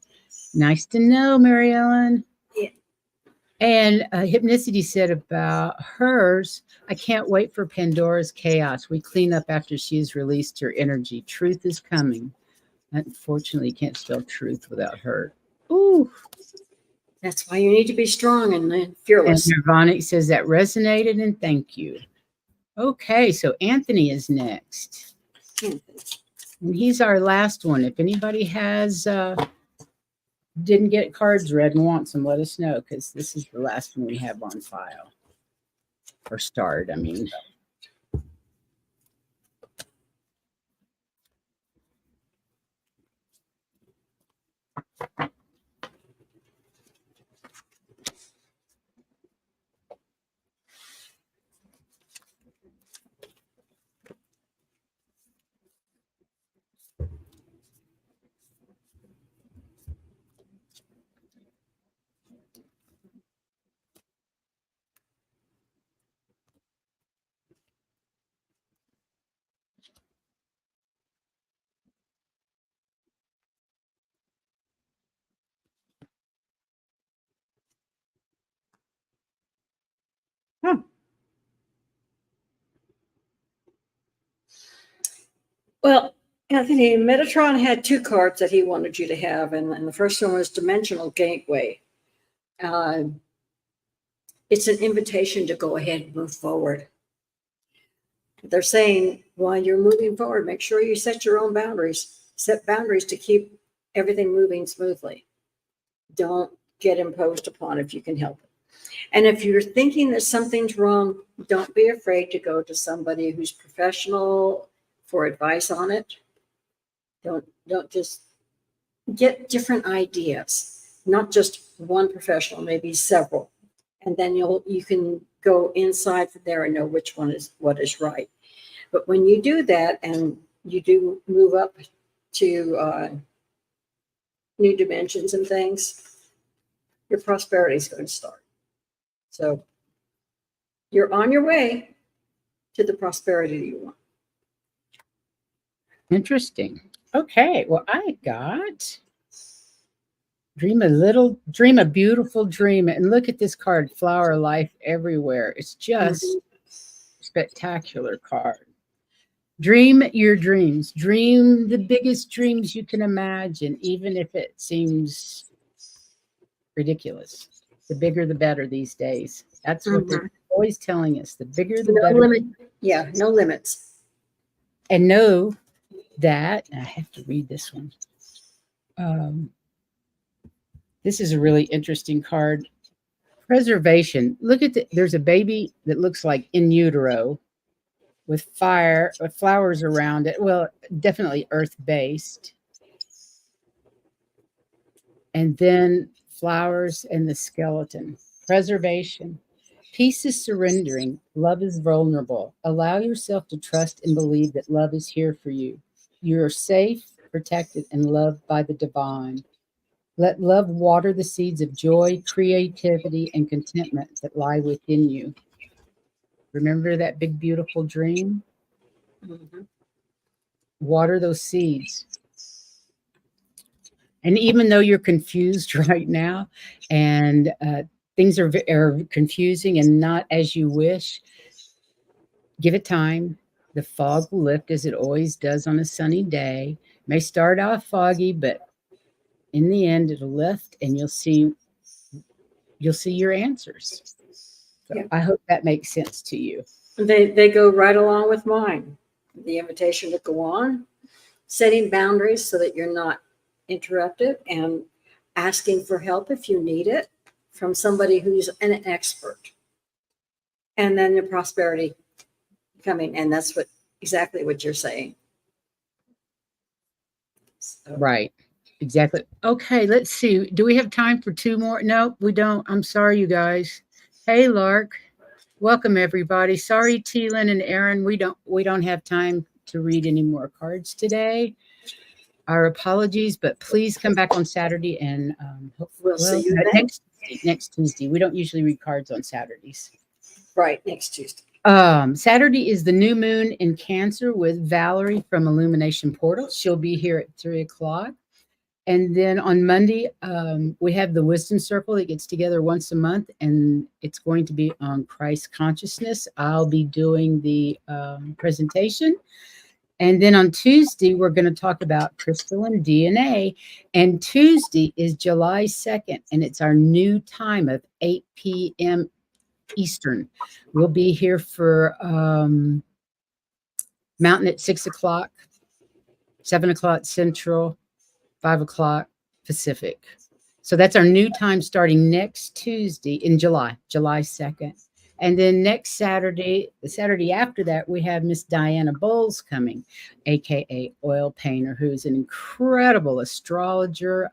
Speaker 1: Nice to know, Mary Ellen.
Speaker 2: Yeah.
Speaker 1: And Hypnicity said about hers, I can't wait for Pandora's chaos. We clean up after she has released her energy. Truth is coming. Unfortunately, you can't spell truth without hurt. Ooh.
Speaker 2: That's why you need to be strong and fearless.
Speaker 1: And Nirvanic says that resonated, and thank you. Okay, so Anthony is next. And he's our last one. If anybody has didn't get cards read and wants them, let us know, because this is the last one we have on file. Or starred, I mean.
Speaker 2: Well, Anthony, Metatron had 2 cards that he wanted you to have, and the first one was Dimensional Gateway. It's an invitation to go ahead and move forward. They're saying while you're moving forward, make sure you set your own boundaries. Set boundaries to keep everything moving smoothly. Don't get imposed upon if you can help it. And if you're thinking that something's wrong, don't be afraid to go to somebody who's professional for advice on it. Don't just get different ideas, not just one professional, maybe several. And then you can go inside from there and know which one is what is right. But when you do that and you do move up to new dimensions and things, your prosperity is going to start. So you're on your way to the prosperity that you want.
Speaker 1: Interesting. Okay. Well, I got dream a beautiful dream. And look at this card, Flower Life Everywhere. It's just spectacular card. Dream your dreams. Dream the biggest dreams you can imagine, even if it seems ridiculous. The bigger, the better these days. That's what they're always telling us. The bigger, the better.
Speaker 2: Limit. Yeah, no limits.
Speaker 1: And know that, I have to read this one. This is a really interesting card. Preservation. Look at there's a baby that looks like in utero with flowers around it. Well, definitely earth-based. And then flowers and the skeleton. Preservation. Peace is surrendering. Love is vulnerable. Allow yourself to trust and believe that love is here for you. You are safe, protected, and loved by the divine. Let love water the seeds of joy, creativity, and contentment that lie within you. Remember that big, beautiful dream? Water those seeds. And even though you're confused right now and things are confusing and not as you wish, give it time. The fog will lift as it always does on a sunny day. It may start off foggy, but in the end, it'll lift and you'll see your answers. So yeah. I hope that makes sense to you.
Speaker 2: They go right along with mine. The invitation to go on, setting boundaries so that you're not interrupted, and asking for help if you need it from somebody who's an expert. And then the prosperity coming, and that's exactly what you're saying. So.
Speaker 1: Right. Exactly. Okay, let's see. Do we have time for 2 more? No, we don't. I'm sorry, you guys. Hey, Lark. Welcome, everybody. Sorry, Teelan and Aaron. We don't have time to read any more cards today. Our apologies, but please come back on Saturday and
Speaker 2: we'll see you
Speaker 1: next Tuesday. We don't usually read cards on Saturdays.
Speaker 2: Right, next Tuesday.
Speaker 1: Saturday is the new moon in Cancer with Valerie from Illumination Portal. She'll be here at 3:00. And then on Monday, we have the Wisdom Circle that gets together once a month, and it's going to be on Christ consciousness. I'll be doing the presentation. And then on Tuesday, we're going to talk about crystalline DNA. And Tuesday is July 2nd, and it's our new time of 8 p.m. Eastern. We'll be here for Mountain at 6:00, 7:00 Central, 5:00 Pacific. So that's our new time starting next Tuesday in July 2nd. And then next Saturday, the Saturday after that, we have Miss Diana Bowles coming, aka Oil Painter, who's an incredible astrologer,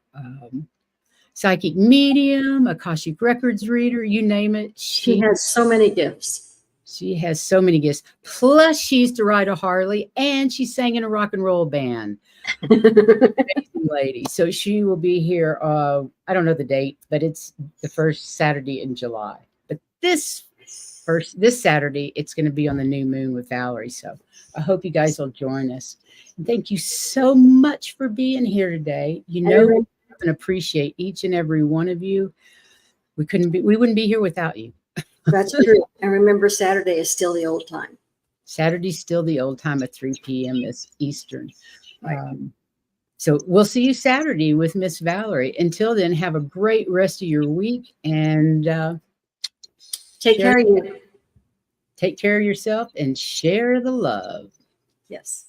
Speaker 1: psychic medium, Akashic Records reader, you name it.
Speaker 2: She has so many gifts.
Speaker 1: She has so many gifts. Plus, she used to ride a Harley, and she sang in a rock and roll band. Amazing lady. So she will be here. I don't know the date, but it's the first Saturday in July. But this Saturday, it's going to be on the new moon with Valerie. So I hope you guys will join us. And thank you so much for being here today. You know, and appreciate each and every one of you. We wouldn't be here without you.
Speaker 2: That's true. And remember, Saturday is still the old time.
Speaker 1: Saturday's still the old time at 3 p.m. is Eastern.
Speaker 2: Right.
Speaker 1: So we'll see you Saturday with Miss Valerie. Until then, have a great rest of your week and
Speaker 2: take care of you.
Speaker 1: Take care of yourself and share the love.
Speaker 2: Yes.